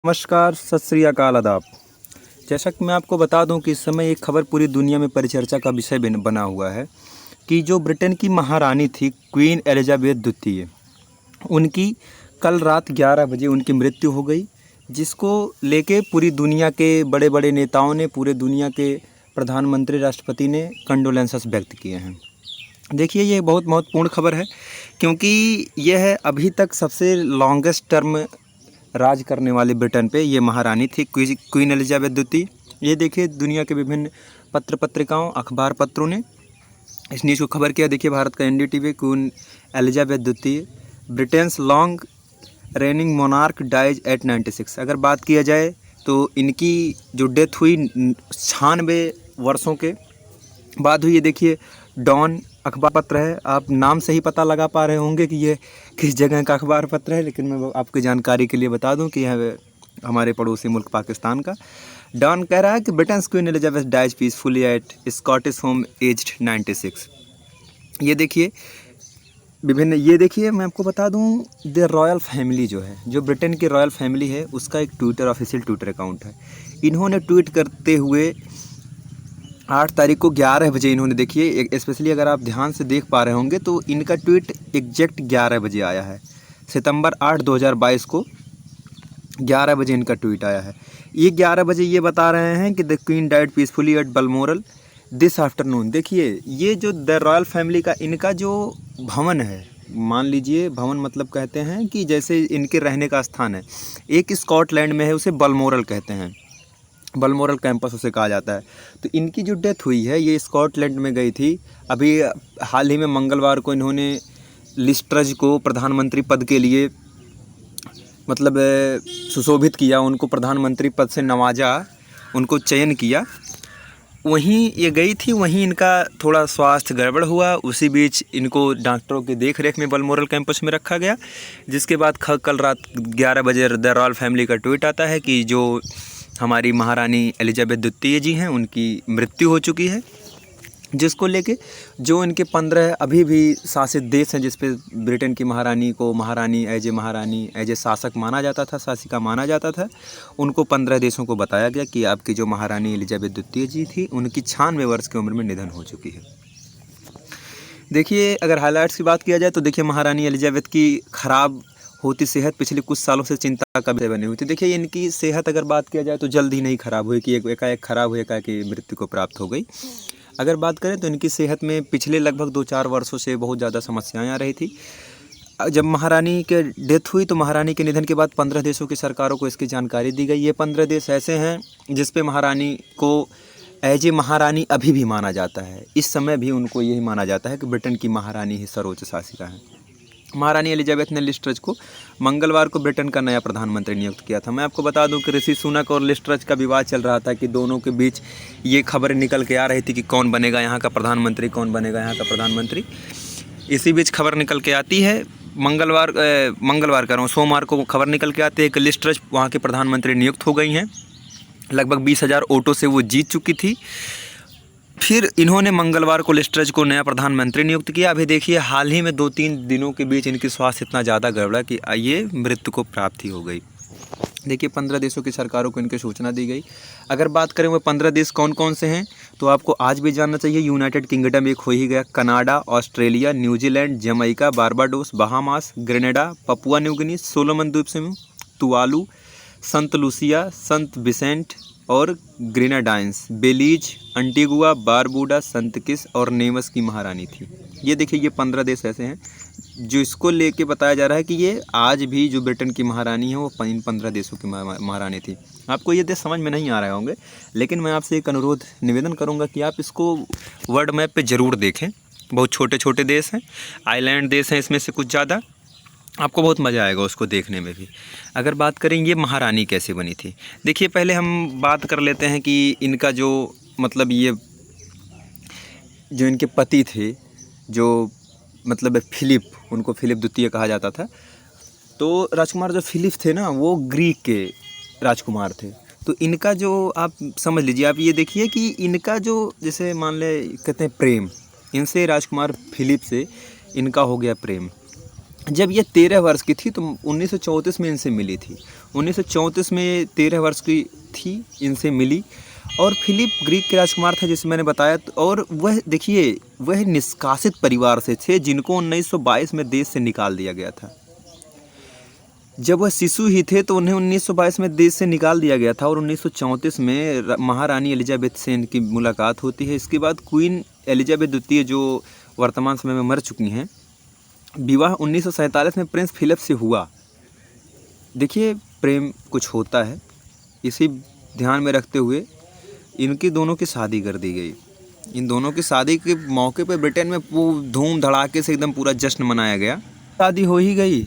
नमस्कार, सत श्री अकाल, आदाब। जैसा कि मैं आपको बता दूं कि इस समय एक खबर पूरी दुनिया में परिचर्चा का विषय बना हुआ है कि जो ब्रिटेन की महारानी थी क्वीन एलिजाबेथ द्वितीय, उनकी कल रात 11 बजे उनकी मृत्यु हो गई, जिसको लेके पूरी दुनिया के बड़े बड़े नेताओं ने, पूरे दुनिया के प्रधानमंत्री, राष्ट्रपति ने कंडोलेंसेस व्यक्त किए हैं। देखिए, ये बहुत महत्वपूर्ण खबर है क्योंकि यह अभी तक सबसे लॉन्गेस्ट टर्म राज करने वाली ब्रिटेन पे ये महारानी थी क्वीन एलिजाबेथ द्वितीय। ये देखिए, दुनिया के विभिन्न पत्र पत्रिकाओं, अखबार पत्रों ने इस न्यूज़ को खबर किया। देखिए, भारत का एनडीटीवी, क्वीन एलिजाबेथ द्वितीय Britain's long reigning monarch dies at 96। अगर बात किया जाए तो इनकी जो डेथ हुई 96 वर्षों के बाद हुई। ये देखिए, डॉन अखबार पत्र है। आप नाम से ही पता लगा पा रहे होंगे कि ये किस जगह का अखबार पत्र है, लेकिन मैं आपकी जानकारी के लिए बता दूं कि यह हमारे पड़ोसी मुल्क पाकिस्तान का। डॉन कह रहा है कि Britain's queen Elizabeth dies peacefully at Scottish home aged 96। ये देखिए ये देखिए, मैं आपको बता दूं, द रॉयल फैमिली जो है, जो ब्रिटेन की रॉयल फैमिली है, उसका एक ट्विटर, ऑफिशियल ट्विटर अकाउंट है। इन्होंने ट्वीट करते हुए 8 तारीख को 11 बजे इन्होंने, देखिए स्पेशली अगर आप ध्यान से देख पा रहे होंगे तो इनका ट्वीट एग्जैक्ट 11 बजे आया है। सितंबर 8, 2022 को 11 बजे इनका ट्वीट आया है। ये 11 बजे ये बता रहे हैं कि the queen died peacefully at Balmoral this afternoon. देखिए, ये जो द रॉयल फैमिली का इनका जो भवन है, मान लीजिए भवन मतलब कहते हैं कि जैसे इनके रहने का स्थान है, एक स्कॉटलैंड में है, उसे बलमोरल कहते हैं, बलमोरल कैंपस उसे कहा जाता है। तो इनकी जो डेथ हुई है ये स्कॉटलैंड में गई थी। अभी हाल ही में मंगलवार को इन्होंने लिज ट्रस को प्रधानमंत्री पद के लिए मतलब सुशोभित किया, उनको प्रधानमंत्री पद से नवाजा, उनको चयन किया। वहीं ये गई थी, वहीं इनका थोड़ा स्वास्थ्य गड़बड़ हुआ। उसी बीच इनको डॉक्टरों की देखरेख में बलमोरल कैंपस में रखा गया, जिसके बाद कल रात 11 बजे द रॉयल फैमिली का ट्वीट आता है कि जो हमारी महारानी एलिजाबेथ द्वितीय जी हैं, उनकी मृत्यु हो चुकी है, जिसको लेके जो इनके 15 अभी भी शासित देश हैं, जिस पे ब्रिटेन की महारानी को महारानी एज ए शासक माना जाता था, शासिका माना जाता था, उनको 15 देशों को बताया गया कि आपकी जो महारानी एलिजाबेथ द्वितीय जी थी, उनकी 96 वर्ष की उम्र में निधन हो चुकी है। देखिए, अगर हाईलाइट्स की बात किया जाए तो देखिए, महारानी एलिजाबेथ की खराब होती सेहत पिछले कुछ सालों से चिंता का विषय बनी हुई थी। देखिए, इनकी सेहत अगर बात किया जाए तो जल्द ही नहीं खराब हुई कि एकाएक खराब हुई, एकाएक मृत्यु को प्राप्त हो गई। अगर बात करें तो इनकी सेहत में पिछले लगभग 2-4 वर्षों से बहुत ज़्यादा समस्याएं आ रही थी। जब महारानी के डेथ हुई तो महारानी के निधन के बाद 15 देशों की सरकारों को इसकी जानकारी दी गई। ये 15 देश ऐसे हैं जिस पे महारानी को एज ए महारानी अभी भी माना जाता है। इस समय भी उनको यही माना जाता है कि ब्रिटेन की महारानी ही सर्वोच्च शासिका है। महारानी एलिजाबेथ ने लिज ट्रस को मंगलवार को ब्रिटेन का नया प्रधानमंत्री नियुक्त किया था। मैं आपको बता दूं कि ऋषि सुनक और लिज ट्रस का विवाद चल रहा था कि दोनों के बीच ये खबरें निकल के आ रही थी कि कौन बनेगा यहाँ का प्रधानमंत्री, कौन बनेगा यहाँ का प्रधानमंत्री। इसी बीच खबर निकल के आती है, मंगलवार कह रहा हूँ, सोमवार को खबर निकल के आती है कि लिज ट्रस वहाँ के प्रधानमंत्री नियुक्त हो गई हैं। लगभग 20,000 वोटों से वो जीत चुकी थी। फिर इन्होंने मंगलवार को लिज ट्रस को नया प्रधानमंत्री नियुक्त किया। अभी देखिए, हाल ही में 2-3 दिनों के बीच इनकी स्वास्थ्य इतना ज़्यादा गड़बड़ा कि ये मृत्यु को प्राप्ति हो गई। देखिए, 15 देशों की सरकारों को इनकी सूचना दी गई। अगर बात करें वो 15 देश कौन कौन से हैं तो आपको आज भी जानना चाहिए। यूनाइटेड किंगडम एक हो ही गया, Canada, Australia, New Zealand, Jamaica, Barbados, Bahamas, Grenada, Papua New Guinea, Solomon द्वीप समूह, तुवालू, संत लूसिया, संत विसेंट और ग्रेनाडाइंस, बेलीज, अंटीगुआ, बारबूडा, संत किस और नेवस की महारानी थी। ये देखिए, ये 15 देश ऐसे हैं जो इसको लेके बताया जा रहा है कि ये आज भी जो ब्रिटेन की महारानी है वो इन 15 देशों की महारानी थी। आपको ये देश समझ में नहीं आ रहे होंगे, लेकिन मैं आपसे एक अनुरोध निवेदन करूँगा कि आप इसको वर्ल्ड मैप पे ज़रूर देखें। बहुत छोटे छोटे देश हैं, आइलैंड देश हैं इसमें से कुछ ज़्यादा, आपको बहुत मज़ा आएगा उसको देखने में भी। अगर बात करें ये महारानी कैसे बनी थी, देखिए पहले हम बात कर लेते हैं कि इनका जो मतलब ये जो इनके पति थे, जो मतलब फिलिप, उनको फिलिप द्वितीय कहा जाता था। तो राजकुमार जो फिलिप थे ना, वो ग्रीक के राजकुमार थे। तो इनका जो आप समझ लीजिए, आप ये देखिए कि इनका जो जैसे मान ले कहते हैं प्रेम, इनसे राजकुमार फिलिप से इनका हो गया प्रेम। जब ये 13 वर्ष की थी तो 1934 में इनसे मिली थी। 1934 में 13 वर्ष की थी, इनसे मिली। और फिलिप ग्रीक के राजकुमार थे जैसे मैंने बताया। और वह देखिए, वह निष्कासित परिवार से थे जिनको 1922 में देश से निकाल दिया गया था। जब वह शिशु ही थे तो उन्हें 1922 में देश से निकाल दिया गया था। और 1934 में महारानी एलिजाबेथ से इनकी मुलाकात होती है। इसके बाद क्वीन एलिजाबेथ द्वितीय जो वर्तमान समय में मर चुकी हैं, विवाह 1947 में प्रिंस फिलिप से हुआ। देखिए, प्रेम कुछ होता है, इसी ध्यान में रखते हुए इनकी दोनों की शादी कर दी गई। इन दोनों की शादी के मौके पर ब्रिटेन में धूम धड़ाके से एकदम पूरा जश्न मनाया गया। शादी हो ही गई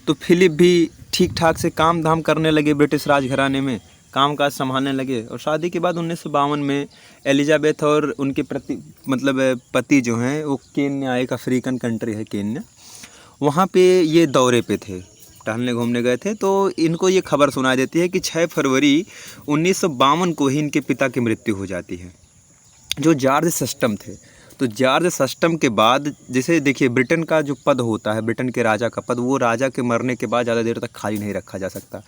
तो फिलिप भी ठीक ठाक से काम धाम करने लगे, ब्रिटिश राजघराने में काम काज संभालने लगे। और शादी के बाद 1952 में एलिजाबेथ और उनके पति जो हैं वो केन्या, एक अफ्रीकन कंट्री है केन्या, वहाँ पे ये दौरे पे थे, टहलने घूमने गए थे। तो इनको ये खबर सुनाई देती है कि 6 फरवरी 1952 को ही इनके पिता की मृत्यु हो जाती है, जो जॉर्ज सस्टम थे। तो जॉर्ज सस्टम के बाद, जैसे देखिए ब्रिटेन का जो पद होता है, ब्रिटेन के राजा का पद, वो राजा के मरने के बाद ज़्यादा देर तक खाली नहीं रखा जा सकता।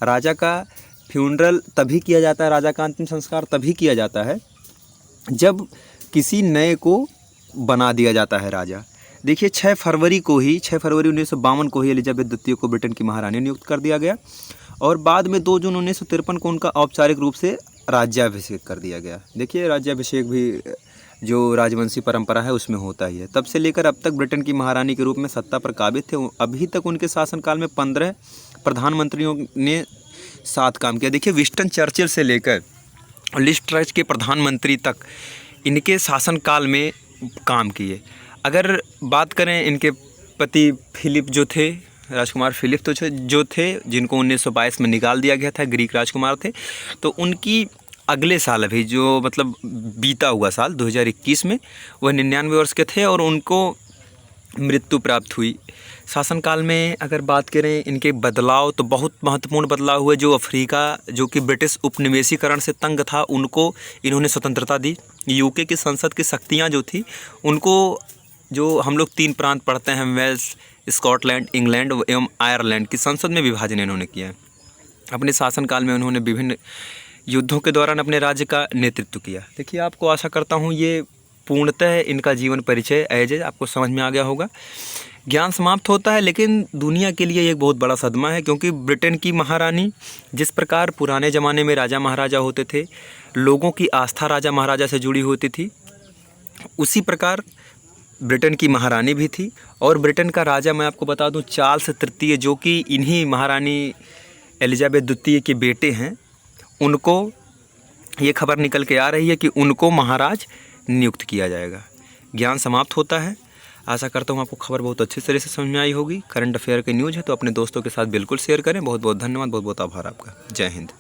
राजा का फ्यूनरल तभी किया जाता है, राजा का अंतिम संस्कार तभी किया जाता है जब किसी नए को बना दिया जाता है राजा। देखिए 6 फरवरी 1952 को ही एलिजाबेथ द्वितीय को ब्रिटेन की महारानी नियुक्त कर दिया गया। और बाद में 2 जून 1953 को उनका औपचारिक रूप से राज्याभिषेक कर दिया गया। देखिए, राज्याभिषेक भी जो राजवंशी परंपरा है उसमें होता ही है। तब से लेकर अब तक ब्रिटेन की महारानी के रूप में सत्ता पर काबिज थे। अभी तक उनके शासनकाल में 15 प्रधानमंत्रियों ने साथ काम किया। देखिए, विंस्टन चर्चिल से लेकर लिज ट्रस के प्रधानमंत्री तक इनके शासनकाल में काम किए। अगर बात करें इनके पति फिलिप जो थे, राजकुमार फिलिप तो जो थे, जिनको 1922 में निकाल दिया गया था, ग्रीक राजकुमार थे, तो उनकी अगले साल अभी जो बीता हुआ साल 2021 में वह 99 वर्ष के थे और उनको मृत्यु प्राप्त हुई। शासनकाल में अगर बात करें इनके बदलाव, तो बहुत महत्वपूर्ण बदलाव हुए। जो अफ्रीका, जो कि ब्रिटिश उपनिवेशीकरण से तंग था, उनको इन्होंने स्वतंत्रता दी। यूके की संसद की शक्तियाँ जो थी उनको, जो हम लोग 3 प्रांत पढ़ते हैं, वेल्स, स्कॉटलैंड, इंग्लैंड एवं आयरलैंड की संसद में विभाजन इन्होंने किया। अपने शासनकाल में उन्होंने विभिन्न युद्धों के दौरान अपने राज्य का नेतृत्व किया। देखिए, आपको आशा करता हूँ ये पूर्णतः इनका जीवन परिचय आपको समझ में आ गया होगा। ज्ञान समाप्त होता है, लेकिन दुनिया के लिए एक बहुत बड़ा सदमा है, क्योंकि ब्रिटेन की महारानी, जिस प्रकार पुराने ज़माने में राजा महाराजा होते थे, लोगों की आस्था राजा महाराजा से जुड़ी होती थी, उसी प्रकार ब्रिटेन की महारानी भी थी। और ब्रिटेन का राजा मैं आपको बता दूं, चार्ल्स तृतीय, जो कि इन्हीं महारानी एलिजाबेथ द्वितीय के बेटे हैं, उनको ये खबर निकल के आ रही है कि उनको महाराज नियुक्त किया जाएगा। ज्ञान समाप्त होता है। आशा करता हूँ आपको खबर बहुत अच्छी तरह से समझ में आई होगी। करंट अफेयर के न्यूज़ है तो अपने दोस्तों के साथ बिल्कुल शेयर करें। बहुत बहुत धन्यवाद, बहुत बहुत आभार आपका। जय हिंद।